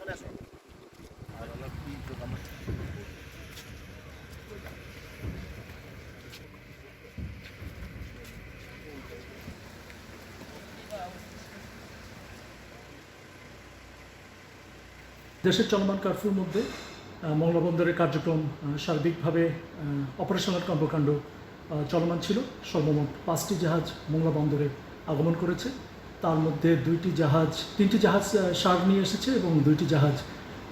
দেশের চলমান কারফিউর মধ্যে মংলা বন্দরের কার্যক্রম সার্বিকভাবে অপারেশনাল কর্মকাণ্ড চলমান ছিল। সর্বমোট 5টি জাহাজ মংলা বন্দরে আগমন করেছে। তার মধ্যে 3টি জাহাজ সার নিয়ে এসেছে এবং 2টি জাহাজ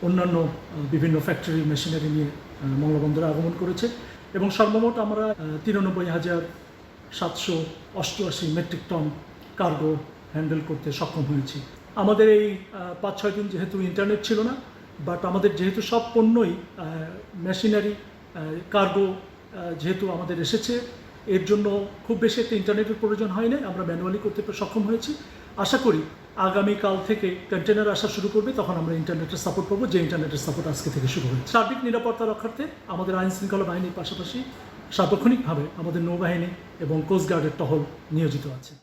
অন্যান্য বিভিন্ন ফ্যাক্টরি মেশিনারি নিয়ে মংলা বন্দরে আগমন করেছে এবং সর্বমোট আমরা 93,788 মেট্রিক টন কার্গো হ্যান্ডেল করতে সক্ষম হয়েছি। আমাদের এই 5-6 দিন যেহেতু ইন্টারনেট ছিল না, বাট আমাদের যেহেতু সব পণ্যই মেশিনারি কার্গো যেহেতু আমাদের এসেছে, এর জন্য খুব বেশি একটা ইন্টারনেটের প্রয়োজন হয় না, আমরা ম্যানুয়ালি করতে সক্ষম হয়েছি। আশা করি আগামীকাল থেকে কন্টেনার আসা শুরু করবে, তখন আমরা ইন্টারনেটের সাপোর্ট পাবো, যে ইন্টারনেটের সাপোর্ট আজকে থেকে শুরু হয়েছে। সার্বিক নিরাপত্তা রক্ষার্থে আমাদের আইন শৃঙ্খলা বাহিনীর পাশাপাশি সার্বক্ষণিকভাবে আমাদের নৌবাহিনী এবং কোস্টগার্ডের টহল নিয়োজিত আছে।